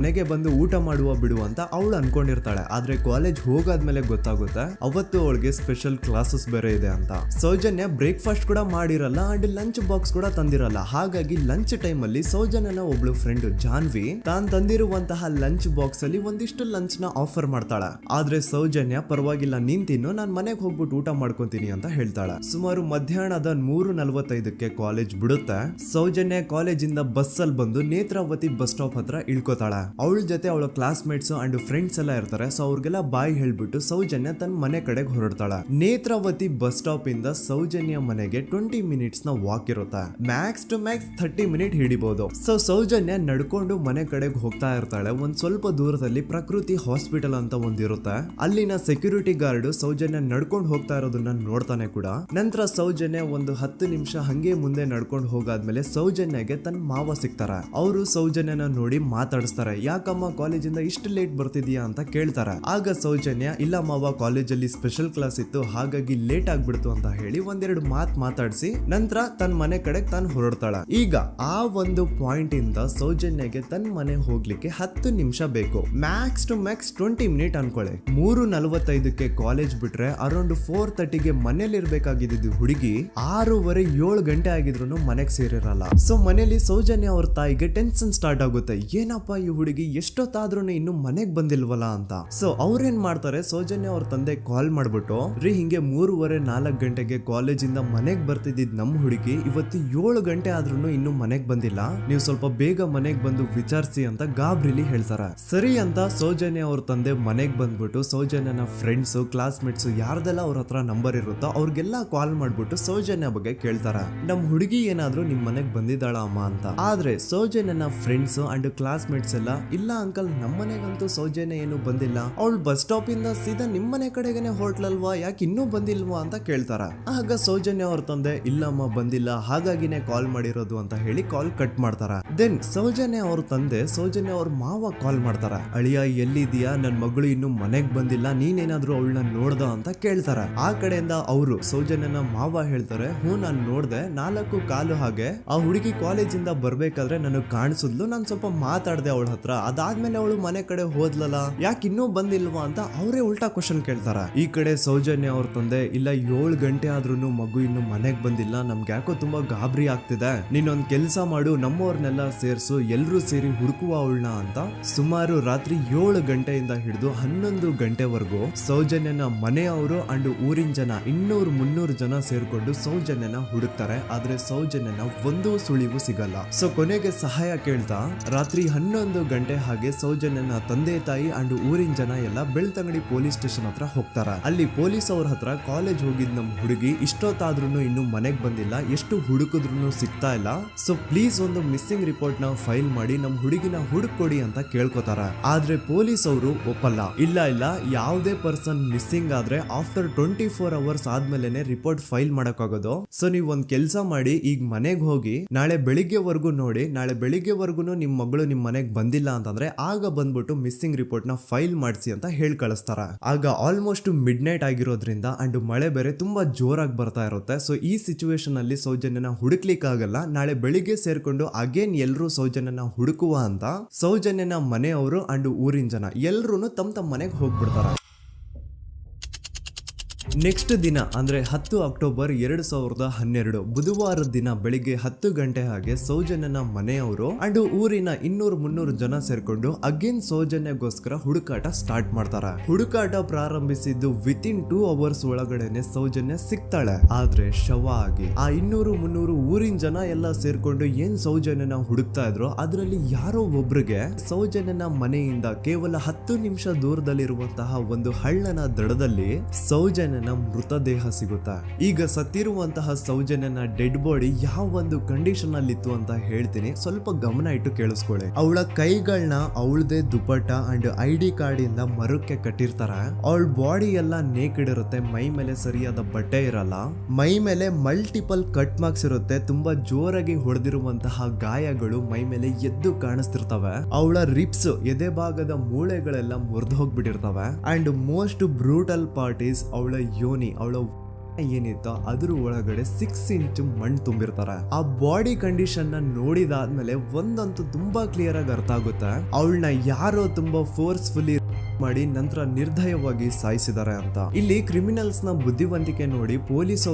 ಮನೆಗೆ ಬಂದು ಊಟ ಮಾಡುವ ಬಿಡು ಅಂತ ಅವಳು ಅನ್ಕೊಂಡಿರ್ತಾಳೆ. ಆದ್ರೆ ಕಾಲೇಜ್ ಹೋಗಾದ್ಮೇಲೆ ಗೊತ್ತಾಗುತ್ತೆ ಅವತ್ತು ಅವಳಿಗೆ ಸ್ಪೆಷಲ್ ಕ್ಲಾಸಸ್ ಬೇರೆ ಇದೆ ಅಂತ. ಸೌಜನ್ಯ ಬ್ರೇಕ್ಫಾಸ್ಟ್ ಕೂಡ ಮಾಡಿರಲ್ಲ ಅಂಡ್ ಲಂಚ್ ಬಾಕ್ಸ್ ಕೂಡ ತಂದಿರಲ್ಲ. ಹಾಗಾಗಿ ಲಂಚ್ ಟೈಮ್ ಅಲ್ಲಿ ಸೌಜನ್ಯನ ಒಬ್ಳು ಫ್ರೆಂಡ್ ಜಾನ್ವಿ ತಾನ್ ತಂದಿರುವಂತಹ ಲಂಚ್ ಬಾಕ್ಸ್ ಅಲ್ಲಿ ಒಂದಿಷ್ಟು ಲಂಚ್ ನ ಆಫರ್ ಮಾಡ್ತಾಳೆ. ಆದ್ರೆ ಸೌಜನ್ಯ ಪರವಾಗಿಲ್ಲ ನೀನ್ ತಿನ್ನು, ನಾನ್ ಮನೆಗೆ ಹೋಗ್ಬಿಟ್ಟು ಊಟ ಮಾಡ್ಕೊಂತೀನಿ ಅಂತ ಹೇಳ್ತಾಳೆ. ಸುಮಾರು ಮಧ್ಯಾಹ್ನದ 3:45ಕ್ಕೆ ಕಾಲೇಜ್ ಬಿಡುತ್ತೆ. ಸೌಜನ್ಯ ಕಾಲೇಜ್ ಇಂದ ಬಸ್ ಅಲ್ಲಿ ಬಂದು ನೇತ್ರಾವತಿ ಬಸ್ ಸ್ಟಾಪ್ ಹತ್ರ ಇಳ್ಕೋತಾಳೆ. ಅವಳ ಜೊತೆ ಅವಳ ಕ್ಲಾಸ್ ಮೇಟ್ಸ್ ಅಂಡ್ ಫ್ರೆಂಡ್ಸ್ ಎಲ್ಲ ಇರ್ತಾರೆ. ಸೊ ಅವ್ರಿಗೆಲ್ಲ ಬಾಯ್ ಹೇಳ್ಬಿಟ್ಟು ಸೌಜನ್ಯ ತನ್ನ ಮನೆ ಕಡೆಗೆ ಹೊರಡ್ತಾಳೆ. ನೇತ್ರಾವತಿ ಬಸ್ ಸ್ಟಾಪ್ ಇಂದ ಸೌಜನ್ಯ ಮನೆಗೆ 20 ಮಿನಿಟ್ಸ್ ನ ವಾಕ್ ಇರುತ್ತೆ. ಮ್ಯಾಕ್ಸ್ ಟು ಮ್ಯಾಕ್ಸ್ 30 ಮಿನಿಟ್ ಹಿಡಿಬಹುದು. ಸೊ ಸೌಜನ್ಯ ನಡ್ಕೊಂಡು ಮನೆ ಕಡೆಗೆ ಹೋಗ್ತಾ ಇರ್ತಾಳೆ. ಒಂದ್ ಸ್ವಲ್ಪ ದೂರದಲ್ಲಿ ಪ್ರಕೃತಿ ಹಾಸ್ಪಿಟಲ್ ಅಂತ ಒಂದಿರುತ್ತೆ. ಅಲ್ಲಿನ ಸೆಕ್ಯೂರಿಟಿ ಗಾರ್ಡ್ ಸೌಜನ್ಯ ನಡ್ಕೊಂಡು ಹೋಗ್ತಾ ಇರೋದನ್ನ ನೋಡ್ತಾನೆ ಕೂಡ. ನಂತರ ಸೌಜನ್ಯ ಒಂದು 10 ನಿಮಿಷ ಹಂಗೆ ಮುಂದೆ ನಡ್ಕೊಂಡು ಹೋಗಾದ್ಮೇಲೆ ಸೌಜನ್ಯಗೆ ತನ್ನ ಮಾವ ಸಿಗ್ತಾರೆ. ಅವರು ಸೌಜನ್ಯನ ನೋಡಿ ಮಾತಾಡಿಸ್ತಾರೆ. ಯಾಕಮ್ಮ ಕಾಲೇಜಿಂದ ಇಷ್ಟು ಲೇಟ್ ಬರ್ತಿದೀಯಾ ಅಂತ ಕೇಳ್ತಾರೆ. ಆಗ ಸೌಜನ್ಯ ಇಲ್ಲ ಮಾವ, ಕಾಲೇಜಲ್ಲಿ ಸ್ಪೆಷಲ್ ಕ್ಲಾಸ್ ಇತ್ತು ಹಾಗಾಗಿ ಲೇಟ್ ಆಗ್ಬಿಡ್ತು ಅಂತ ಹೇಳಿ ಒಂದೆರಡು ಮಾತಾಡಿಸಿ ನಂತರ ತನ್ನ ಮನೆ ಕಡೆಗೆ ತಾನು ಹೊರಡ್ತಾಳ. ಈಗ ಆ ಒಂದು ಪಾಯಿಂಟ್ ಇಂದ ಸೌಜನ್ಯಗೆ ತನ್ನ ಮನೆ ಹೋಗ್ಲಿಕ್ಕೆ 10 ನಿಮಿಷ ಬೇಕು. ಮ್ಯಾಕ್ಸ್ ಟು ಮ್ಯಾಕ್ಸ್ 20 ಮಿನಿಟ್ ಅನ್ಕೊಳ್ಳಿ. 3:45ಕ್ಕೆ ಕಾಲೇಜ್ ಬಿಟ್ರೆ ಅರೌಂಡ್ 4:30ಗೆ ಮನೇಲಿ ಇರ್ಬೇಕಾಗಿದ್ದು ಹುಡುಗಿ 6:15 ಗಂಟೆ ಆಗಿದ್ರು ಮನೆಗೆ ಸೇರಿರಲ್ಲ. ಸೊ ಮನೇಲಿ ಸೌಜನ್ಯ ಅವ್ರ ತಾಯಿಗೆ ಟೆನ್ಷನ್ ಸ್ಟಾರ್ಟ್ ಆಗುತ್ತೆ. ಏನಪ್ಪ ಈ ಹುಡುಗಿ ಎಷ್ಟೊತ್ತಾದ್ರೂ ಇನ್ನು ಮನೆಗ್ ಬಂದಿಲ್ವಲ್ಲ ಅಂತ. ಸೊ ಅವ್ರೇನ್ ಮಾಡ್ತಾರೆ, ಸೌಜನ್ಯ ಅವ್ರ ತಂದೆ ಕಾಲ್ ಮಾಡ್ಬಿಟ್ಟು ರೀ ಹಿಂಗೆ 3:30-4 ಗಂಟೆಗೆ ಕಾಲೇಜಿಂದ ಮನೆಗ್ ಬರ್ತಿದ್ದಿದ್ ನಮ್ ಹುಡುಗಿ ಇವತ್ತು 7 ಗಂಟೆ ಆದ್ರೂ ಇನ್ನು ಮನೆಗ್ ಬಂದಿಲ್ಲ, ನೀವು ಸ್ವಲ್ಪ ಬೇಗ ಮನೆಗ್ ಬಂದು ವಿಚಾರಿಸಿ ಅಂತ ಗಾಬ್ರಿಲಿ ಹೇಳ್ತಾರೆ. ಸರಿ ಅಂತ ಸೌಜನ್ಯ ಅವ್ರ ತಂದೆ ಮನೆಗ್ ಬಂದ್ಬಿಟ್ಟು ಸೌಜನ್ಯನ ಫ್ರೆಂಡ್ಸ್ ಕ್ಲಾಸ್ ಮೇಟ್ಸ್ ಯಾರ್ದೆಲ್ಲ ಅವ್ರ ಹತ್ರ ನಂಬರ್ ಇರುತ್ತೋ ಅವ್ರಿಗೆಲ್ಲ ಕಾಲ್ ಮಾಡ್ಬಿಟ್ಟು ಸೌಜನ್ಯ ಬಗ್ಗೆ ಕೇಳ್ತಾರೆ. ನಮ್ ಹುಡುಗಿ ಏನಾದ್ರೂ ನಿಮ್ ಮನೆಗ್ ಬಂದಿದ್ದಾಳ ಅಮ್ಮ ಅಂತ. ಆದ್ರೆ ಸೌಜನ್ಯನ ಫ್ರೆಂಡ್ಸ್ ಅಂಡ್ ಕ್ಲಾಸ್ ಮೇಟ್ಸ್ ಎಲ್ಲ ಇಲ್ಲ ಅಂಕಲ್ ನಮ್ಮನೆಗಂತೂ ಸೌಜನ್ಯ ಏನು ಬಂದಿಲ್ಲ, ಅವಳು ಬಸ್ ಸ್ಟಾಪ್ ಇಂದ ಸೀದಾ ನಿಮ್ಮನೆ ಕಡೆಗೇನೆ ಹೊರಟ್ಲಲ್ವಾ, ಯಾಕೆ ಇನ್ನೂ ಬಂದಿಲ್ವಾ ಅಂತ ಕೇಳ್ತಾರ. ಆಗ ಸೌಜನ್ಯ ಅವ್ರ ತಂದೆ ಇಲ್ಲಮ್ಮ ಬಂದಿಲ್ಲ ಹಾಗಾಗಿನೇ ಕಾಲ್ ಮಾಡಿರೋದು ಅಂತ ಹೇಳಿ ಕಾಲ್ ಕಟ್ ಮಾಡ್ತಾರ. ದೆನ್ ಸೌಜನ್ಯ ಅವ್ರ ತಂದೆ ಸೌಜನ್ಯ ಅವ್ರ ಮಾವ ಕಾಲ್ ಮಾಡ್ತಾರ. ಅಳಿಯ ಎಲ್ಲಿದ್ಯಾ, ನನ್ ಮಗಳು ಇನ್ನು ಮನೆಗ್ ಬಂದಿಲ್ಲ, ನೀನೇನಾದ್ರೂ ಅವಳನ್ನ ನೋಡ್ದ ಅಂತ ಕೇಳ್ತಾರ. ಆ ಕಡೆಯಿಂದ ಅವರು ಸೌಜನ್ಯನ ಮಾವ ಹೇಳ್ತಾರೆ, ಹ್ಞೂ ನಾನ್ ನೋಡ್ದೆ, 4:15 ಹಾಗೆ ಆ ಹುಡುಗಿ ಕಾಲೇಜಿಂದ ಬರ್ಬೇಕಾದ್ರೆ ನನಗ್ ಕಾಣಿಸಿದ್ಲು, ನಾನ್ ಸ್ವಲ್ಪ ಮಾತಾಡ್ದೆ ಅವಳ ಹತ್ರ, ಅದಾದ್ಮೇಲೆ ಅವಳು ಮನೆ ಕಡೆ ಹೋದ್ಲಲ್ಲ, ಯಾಕೆ ಇನ್ನೂ ಬಂದಿಲ್ವಾ ಅಂತ ಅವರೇ ಉಲ್ಟಾ ಕ್ವಶನ್ ಕೇಳ್ತಾರ. ಈ ಕಡೆ ಸೌಜನ್ಯ ಅವ್ರ ತಂದೆ ಇಲ್ಲ 7 ಗಂಟೆ ಆದ್ರೂ ಮಗು ಇನ್ನು ಮನೆಗ್ ಬಂದಿಲ್ಲ, ನಮ್ಗೆ ಯಾಕೋ ತುಂಬಾ ಗಾಬರಿ ಆಗ್ತಿದೆ, ನೀನೊಂದ್ ಕೆಲ್ಸ ಮಾಡು ನಮ್ಮವ್ರನ್ನೆಲ್ಲ ಸೇರ್ಸು ಎಲ್ರೂ ಸೇರಿ ಹುಡುಕುವ ಅವಳನ್ನ ಅಂತ ಸುಮಾರು ರಾತ್ರಿ 7 ಗಂಟೆಯಿಂದ ಹಿಡಿದು 11 ಗಂಟೆವರೆಗೂ ಸೌಜನ್ಯನ ಮನೆಯವರು ಅಂಡ್ ಊರಿನ ಜನ 200-300 ಜನ ಸೇರ್ಕೊಂಡು ಸೌಜನ್ಯನ ಹುಡುಕ್ತಾರೆ. ಆದ್ರೆ ಸೌಜನ್ಯನ ಒಂದು ಸುಳಿವು ಸಿಗಲ್ಲ. ಸೊ ಕೊನೆಗೆ ಸಹಾಯ ಕೇಳ್ತಾ ರಾತ್ರಿ 11 ಗಂಟೆ ಹಾಗೆ ಸೌಜನ್ಯನ ತಂದೆ ತಾಯಿ ಅಂಡ್ ಊರಿನ ಜನ ಎಲ್ಲ ಬೆಳ್ತಂಗಡಿ ಪೊಲೀಸ್ ಸ್ಟೇಷನ್ ಹತ್ರ ಹೋಗ್ತಾರ. ಅಲ್ಲಿ ಪೊಲೀಸ್ ಅವ್ರ ಹತ್ರ ಕಾಲೇಜ್ ಹೋಗಿದ್ ನಮ್ ಹುಡುಗಿ ಇಷ್ಟೊತ್ತಾದ್ರೂ ಇನ್ನು ಮನೆಗ್ ಬಂದಿಲ್ಲ, ಎಷ್ಟು ಹುಡುಕಿದ್ರು ಸಿಗ್ತಾ ಇಲ್ಲ, ಸೊ ಪ್ಲೀಸ್ ಒಂದು ಮಿಸ್ಸಿಂಗ್ ರಿಪೋರ್ಟ್ ನ ಫೈಲ್ ಮಾಡಿ ನಮ್ ಹುಡುಗಿನ ಹುಡುಕೊಡಿ ಅಂತ ಕೇಳ್ಕೊತಾರ. ಆದ್ರೆ ಪೊಲೀಸ್ ಅವರು ಒಪ್ಪಲ್ಲ. ಇಲ್ಲ ಯಾವುದೇ ಪರ್ಸನ್ ಮಿಸ್ಸಿಂಗ್ ಆದ್ರೆ ಆಫ್ಟರ್ 24 ಅವರ್ಸ್ ಆದ್ಮೇಲೆನೆ ರಿಪೋರ್ಟ್ ಫೈಲ್ ಮಾಡಕ್ಕಾಗೋದು. ಸೊ ನೀವ್ ಒಂದ್ ಕೆಲ್ಸ ಮಾಡಿ, ಈಗ ಮನೆಗ್ ಹೋಗಿ ನಾಳೆ ಬೆಳಿಗ್ಗೆವರೆಗೂ ನೋಡಿ, ನಾಳೆ ಬೆಳಿಗ್ಗೆವರೆಗೂ ನಿಮ್ ಮಗಳು ನಿಮ್ ಮನೆಗ್ ಬಂದಿಲ್ಲ ಅಂತಂದ್ರೆ ಆಗ ಬಂದ್ಬಿಟ್ಟು ಮಿಸ್ಸಿಂಗ್ ರಿಪೋರ್ಟ್ ನ ಫೈಲ್ ಮಾಡಿಸಿ ಅಂತ ಹೇಳಿ ಕಳಿಸ್ತಾರ. ಆಗ ಆಲ್ಮೋಸ್ಟ್ ಮಿಡ್ ನೈಟ್ ಆಗಿರೋದ್ರಿಂದ ಅಂಡ್ ಮಳೆ ಬೇರೆ ತುಂಬಾ ಜೋರಾಗಿ ಬರ್ತಾ ಇರುತ್ತೆ. ಸೊ ಈ ಸಿಚುವೇಶನ್ ಅಲ್ಲಿ ಸೌಜನ್ಯನ ಹುಡುಕ್ಲಿಕ್ಕೆ ಆಗಲ್ಲ. ನಾಳೆ ಬೆಳಿಗ್ಗೆ ಸೇರ್ಕೊಂಡು ಅಗೇನ್ ಎಲ್ರು ಸೌಜನ್ಯನ ಹುಡುಕುವ ಅಂತ ಸೌಜನ್ಯನ ಮನೆಯವರು ಅಂಡ್ ಊರಿನ ಜನ ಎಲ್ರು ತಮ್ಮ ಮನೆಗೆ ಹೋಗ್ಬಿಡ್ತಾರ. ನೆಕ್ಸ್ಟ್ ದಿನ ಅಂದ್ರೆ 10 ಅಕ್ಟೋಬರ್ 2012 ಬುಧವಾರದ ದಿನ ಬೆಳಿಗ್ಗೆ 10 ಗಂಟೆ ಹಾಗೆ ಸೌಜನ್ಯನ ಮನೆಯವರು ಅಂಡ್ ಊರಿನ 200-300 ಜನ ಸೇರ್ಕೊಂಡು ಅಗೇನ್ ಸೌಜನ್ಯಗೋಸ್ಕರ ಹುಡುಕಾಟ ಸ್ಟಾರ್ಟ್ ಮಾಡ್ತಾರ. ಹುಡುಕಾಟ ಪ್ರಾರಂಭಿಸಿದ್ದು ವಿತಿನ್ 2 ಅವರ್ಸ್ ಒಳಗಡೆನೆ ಸೌಜನ್ಯ ಸಿಗ್ತಾಳೆ. ಆದ್ರೆ ಶವ ಆಗಿ ಆ 200-300 ಊರಿನ ಜನ ಎಲ್ಲ ಸೇರ್ಕೊಂಡು ಏನ್ ಸೌಜನ್ಯನ ಹುಡುಕ್ತಾ ಇದ್ರು ಅದರಲ್ಲಿ ಯಾರೋ ಒಬ್ರಿಗೆ ಸೌಜನ್ಯನ ಮನೆಯಿಂದ ಕೇವಲ 10 ನಿಮಿಷ ದೂರದಲ್ಲಿರುವಂತಹ ಒಂದು ಹಳ್ಳನ ದಡದಲ್ಲಿ ಸೌಜನ್ಯ ಮೃತದೇಹ ಸಿಗುತ್ತಾ. ಈಗ ಸತ್ತಿರುವಂತಹ ಸೌಜನ್ಯನ ಡೆಡ್ ಬಾಡಿ ಯಾವ ಒಂದು ಕಂಡೀಷನ್ ಅಲ್ಲಿ ಇತ್ತು ಅಂತ ಹೇಳ್ತೀನಿ, ಸ್ವಲ್ಪ ಗಮನ ಇಟ್ಟು ಕೇಳಿಸ್ಕೊಳ್ಳಿ. ಅವಳ ಕೈಗಳನ್ನ ಅವಳದೇ ದುಪಟ್ಟ ಅಂಡ್ ID ಕಾರ್ಡ್ ಇಂದ ಮರಕ್ಕೆ ಕಟ್ಟಿರ್ತಾರ. ಅವಳ ಬಾಡಿ ಎಲ್ಲ ನೇಕೆಡ್ ಇರುತ್ತೆ, ಮೈ ಮೇಲೆ ಸರಿಯಾದ ಬಟ್ಟೆ ಇರಲ್ಲ, ಮೈ ಮೇಲೆ ಮಲ್ಟಿಪಲ್ ಕಟ್ ಮಾರ್ಕ್ಸ್ ಇರುತ್ತೆ, ತುಂಬಾ ಜೋರಾಗಿ ಹೊಡೆದಿರುವಂತಹ ಗಾಯಗಳು ಮೈ ಮೇಲೆ ಎದ್ದು ಕಾಣಿಸ್ತಿರ್ತವೆ. ಅವಳ ರಿಪ್ಸ್ ಎದೆ ಭಾಗದ ಮೂಳೆಗಳೆಲ್ಲ ಮುರಿದು ಹೋಗ್ಬಿಟ್ಟಿರ್ತವೆ. And most brutal part is ಅವಳ ಯೋನಿ, ಅವಳ ಏನಿತ್ತೋ ಅದ್ರ ಒಳಗಡೆ 6 ಇಂಚ್ ಮಣ್ಣು ತುಂಬಿರ್ತಾರೆ. ಆ ಬಾಡಿ ಕಂಡೀಷನ್ ನ ನೋಡಿದಾದ್ಮೇಲೆ ಒಂದಂತೂ ತುಂಬಾ ಕ್ಲಿಯರ್ ಆಗಿ ಅರ್ಥ ಆಗುತ್ತೆ, ಅವಳನ್ನ ಯಾರೋ ತುಂಬಾ ಫೋರ್ಸ್ಫುಲಿ ಮಾಡಿ ನಂತರ ನಿರ್ದಯವಾಗಿ ಸಾಯಿಸಿದ್ದಾರೆ ಅಂತ. ಇಲ್ಲಿ ಕ್ರಿಮಿನಲ್ಸ್ ನ ಬುದ್ಧಿವಂತಿಕೆ ನೋಡಿ ಪೊಲೀಸ್